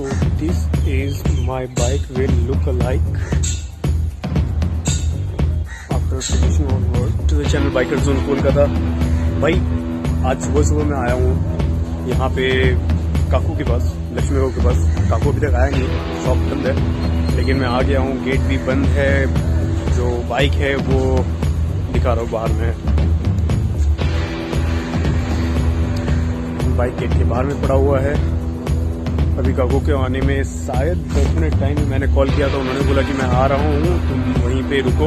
So this is my bike will look alike after finishing on work to the channel Biker Zone Kolkata. भाई आज सुबह सुबह मैं आया हूँ यहाँ पे काकू के पास, लक्ष्मी बाबू के पास। काकू अभी तक आया नहीं, शॉप बंद है, लेकिन मैं आ गया हूँ। गेट भी बंद है, जो बाइक है वो दिखा रहा हूँ बाहर में। बाइक गेट के बाहर में पड़ा हुआ है। अभी काकू के आने में शायद 10 मिनट टाइम। मैंने कॉल किया था, उन्होंने बोला कि मैं आ रहा हूँ, तुम वहीं पे रुको।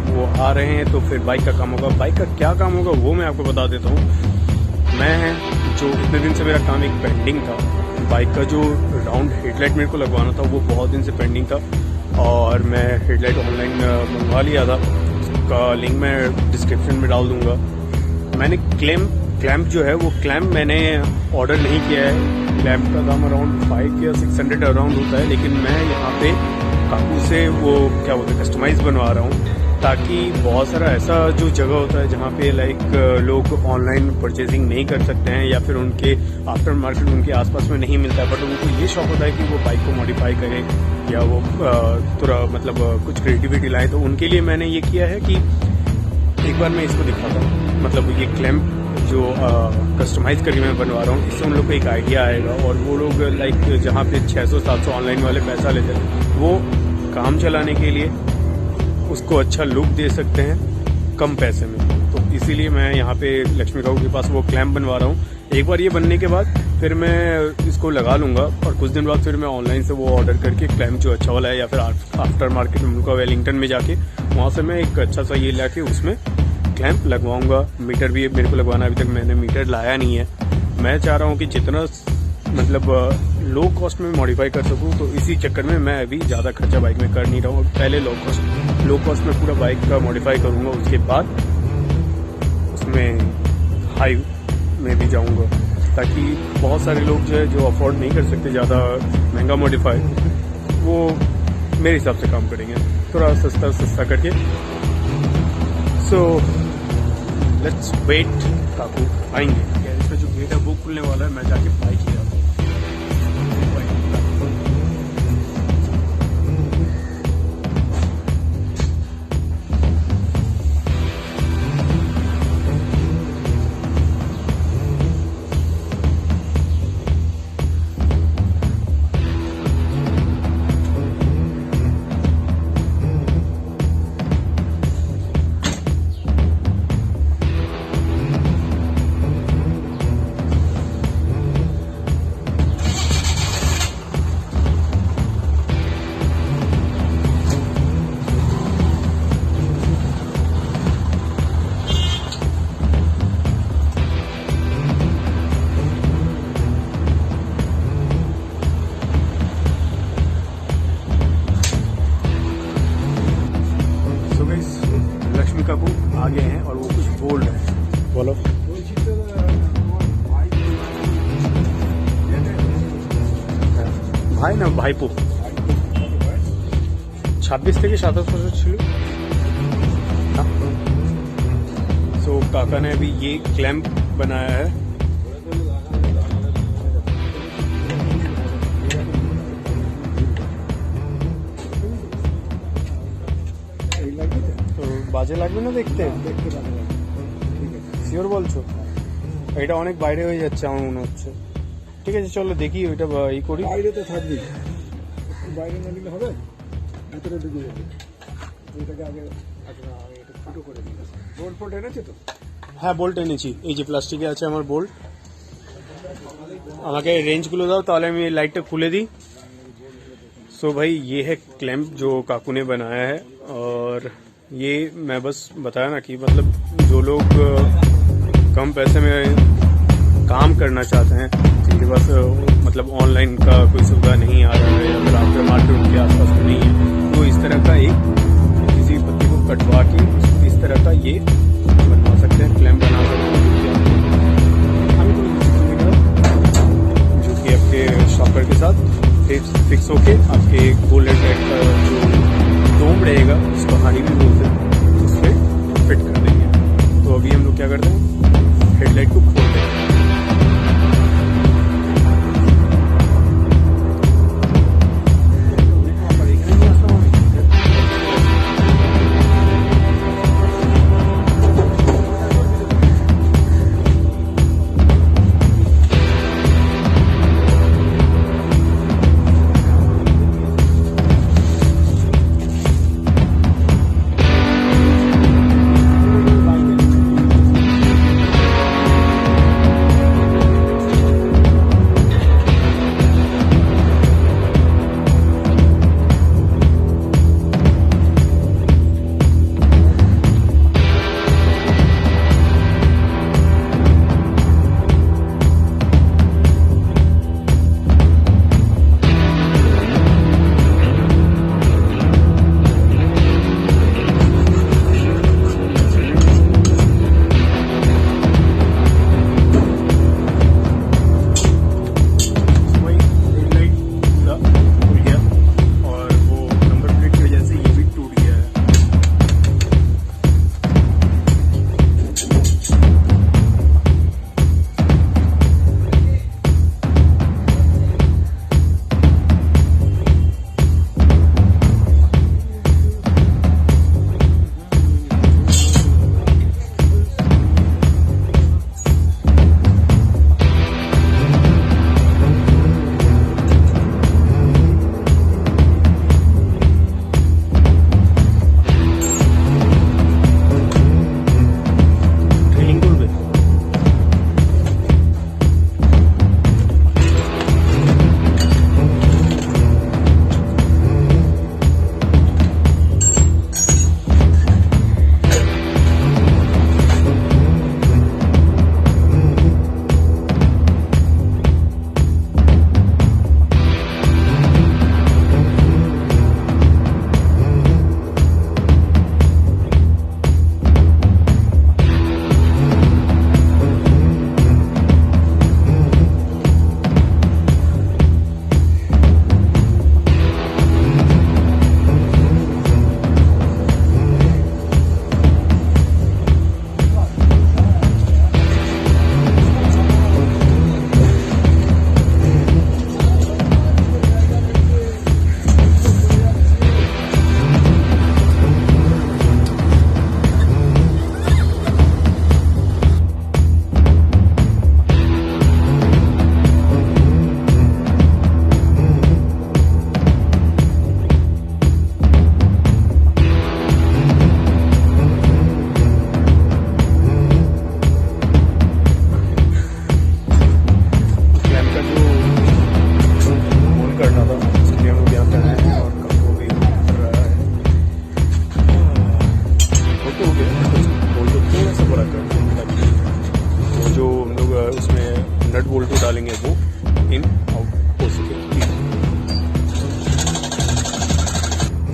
वो आ रहे हैं तो फिर बाइक का काम होगा। बाइक का क्या काम होगा वो मैं आपको बता देता हूँ। मैं जो इतने दिन से मेरा काम एक पेंडिंग था, बाइक का जो राउंड हेडलाइट मेरे को लगवाना था वो बहुत दिन से पेंडिंग था, और मैं हेडलाइट ऑनलाइन मंगवा लिया था। उसका लिंक मैं डिस्क्रिप्शन में डाल दूंगा। मैंने क्लैम्प जो है वो क्लैम्प मैंने ऑर्डर नहीं किया है। क्लैम्प का दाम अराउंड 500 या 600 अराउंड होता है, लेकिन मैं यहाँ पे काकू से वो क्या बोलते हैं कस्टमाइज बनवा रहा हूँ, ताकि बहुत सारा ऐसा जो जगह होता है जहाँ पे लाइक लोग ऑनलाइन परचेजिंग नहीं कर सकते हैं, या फिर उनके आफ्टर मार्केट उनके आसपास में नहीं मिलता है, बट उनको ये शौक होता है कि वो बाइक को मॉडिफाई करें या वो थोड़ा मतलब कुछ क्रिएटिविटी लाए। तो उनके लिए मैंने ये किया है कि एक बार मैं इसको दिखाता हूँ। मतलब ये क्लैम्प जो कस्टमाइज करके मैं बनवा रहा हूँ, इससे उन लोग को एक आइडिया आएगा, और वो लोग लाइक जहाँ पे 600-700 ऑनलाइन वाले पैसा लेते हैं, वो काम चलाने के लिए उसको अच्छा लुक दे सकते हैं कम पैसे में। तो इसीलिए मैं यहाँ पे लक्ष्मी काकू के पास वो क्लैम्प बनवा रहा हूँ। एक बार ये बनने के बाद फिर मैं इसको लगा लूंगा, और कुछ दिन बाद फिर मैं ऑनलाइन से वो ऑर्डर करके क्लैम्प जो अच्छा वाला है, या फिर आफ्टर मार्केट में उनका वेलिंगटन में जाके वहाँ से मैं एक अच्छा सा ये लाके उसमें क्लैम्प लगवाऊंगा। मीटर भी मेरे को लगवाना, अभी तक मैंने मीटर लाया नहीं है। मैं चाह रहा हूँ कि जितना मतलब लो कॉस्ट में मॉडिफाई कर सकूँ, तो इसी चक्कर में मैं अभी ज़्यादा खर्चा बाइक में कर नहीं रहा हूँ। पहले लो कॉस्ट में पूरा बाइक का मॉडिफाई करूँगा, उसके बाद उसमें हाई में भी जाऊँगा, ताकि बहुत सारे लोग जो है जो अफोर्ड नहीं कर सकते ज़्यादा महंगा मॉडिफाई, वो मेरे हिसाब से काम करेंगे थोड़ा सस्ता करके। सो लेट्स वेट, काकू आएंगे। इसका जो गेट है वो खुलने वाला है, मैं जाके बाइक ले आता हूँ। लक्ष्मी काकू आ गए हैं और वो कुछ बोल रहे हैं। बोलो। भाई ना भाईपो 26 থেকে 27 বছর ছিল। सो काका ने अभी ये क्लैम्प बनाया है। বাজে লাগবে না দেখতে? শিওর বলছো? এটা অনেক বাইরে হয়ে যাচ্ছে আমার মনে হচ্ছে। ঠিক আছে চলো দেখি ওইটা ই করি। বাইরে তো থাকবি, বাইরে না নিলে হবে, ভিতরে ঢুকে যাবে। এটাকে আগে এটা ফুটো করে দিই। বোল্ট ফোল্ট এনেছে তো? হ্যাঁ বোল্ট এনেছি, এই যে প্লাস্টিকে আছে আমার বোল্ট। আমাকে রেঞ্জগুলো দাও, তাহলে আমি লাইটটা খুলে দিই। सो भाई ये है क्लैम्प जो काकू ने बनाया है, और ये मैं बस बताया ना कि मतलब जो लोग कम पैसे में काम करना चाहते हैं, जिनके पास मतलब ऑनलाइन का कोई सुविधा नहीं आ रहा है, या फिर आफ्टर मार्केट उनके आसपास में नहीं है, तो इस तरह का एक किसी पत्ती को कटवा के इस तरह का ये बनवा सकते हैं, क्लैम्प बना सकते हैं, जो कि आपके शॉकर के साथ फिक्स होके आपके गोल्डन टाइप का जो डोम रहेगा, उसको हारी भी बोलते हैं, उस पर फिट कर देंगे। तो अभी हम लोग क्या करते हैं, हेडलाइट को खोलते हैं।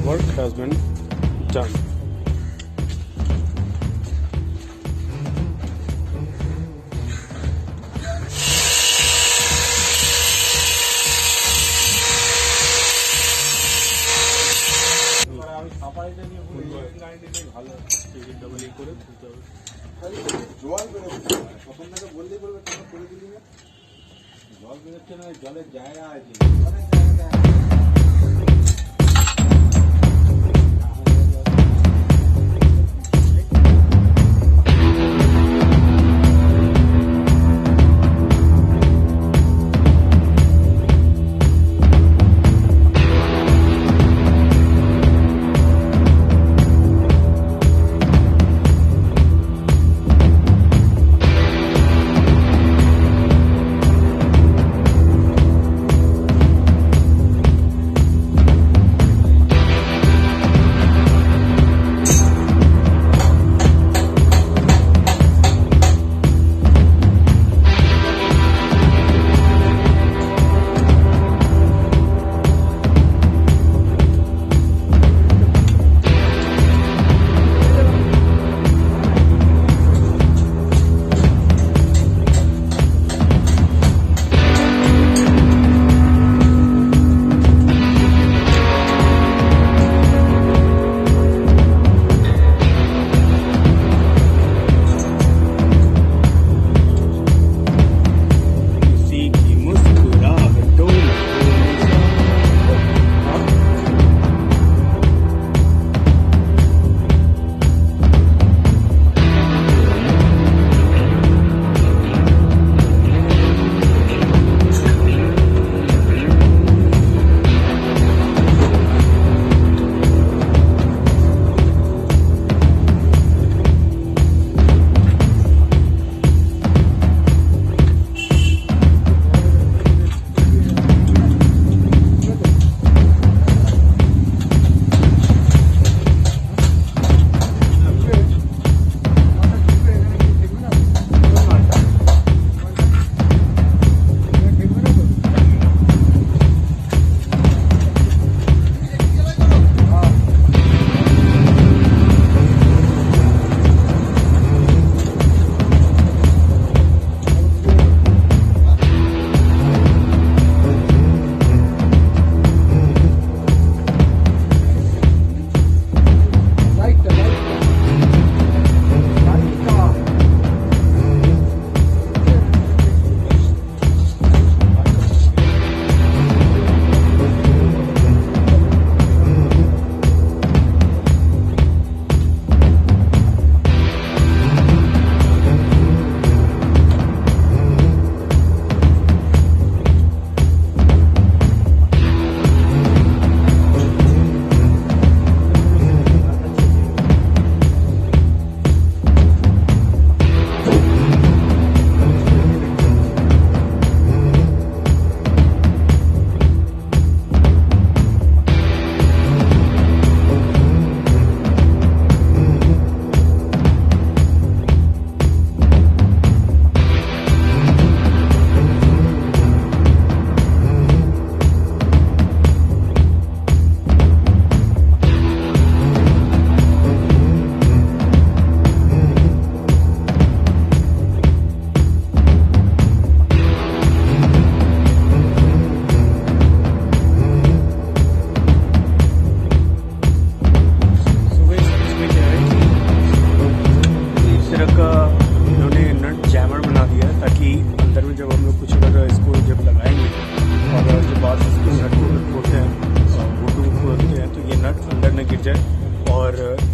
Work has been done. জল বেরোচ্ছে প্রথম থেকে বললেই বলবে কেন করে দিলি না জল বেরোচ্ছে না জলের জায়গা আছে অনেক জায়গাটা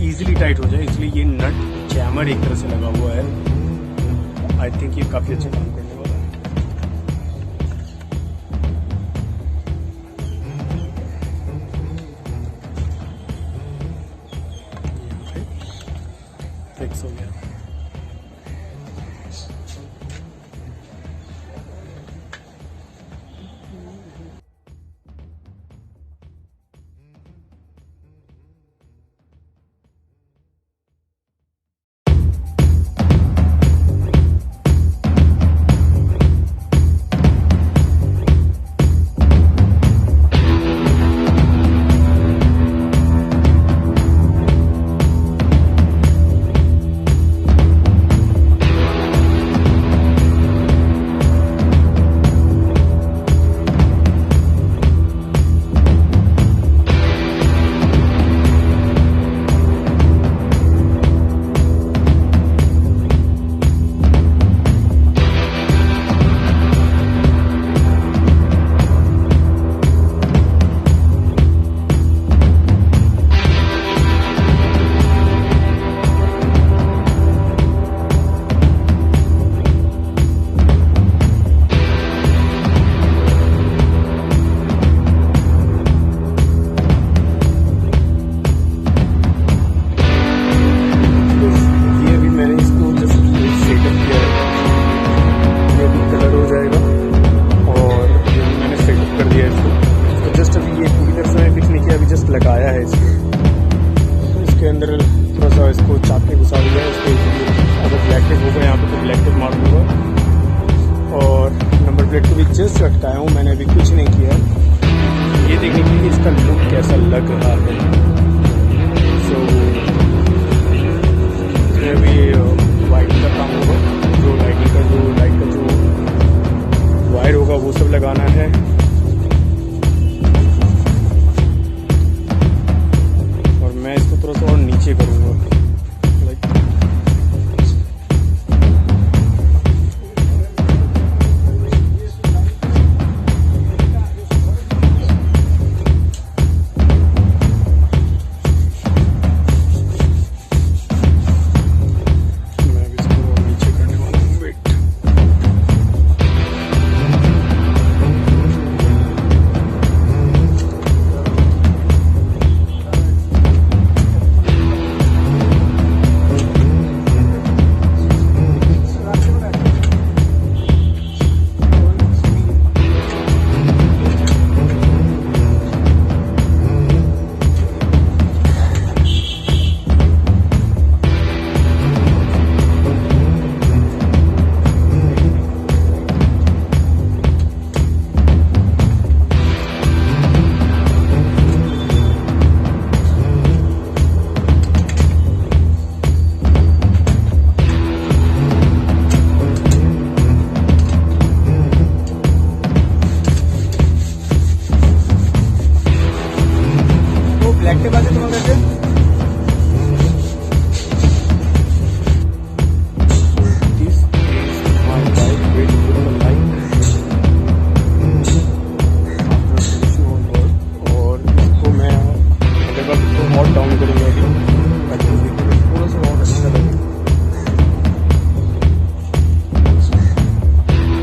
इजीली टाइट हो जाए, इसलिए ये नट जैमर एक तरह से लगा हुआ है। आई थिंक ये काफ़ी अच्छा काम करने वाला है। फिक्स हो गया। इसका लुक कैसा लग रहा है। सो अभी वाइरिंग का काम होगा, जो लाइट का जो वायर होगा वो सब लगाना है।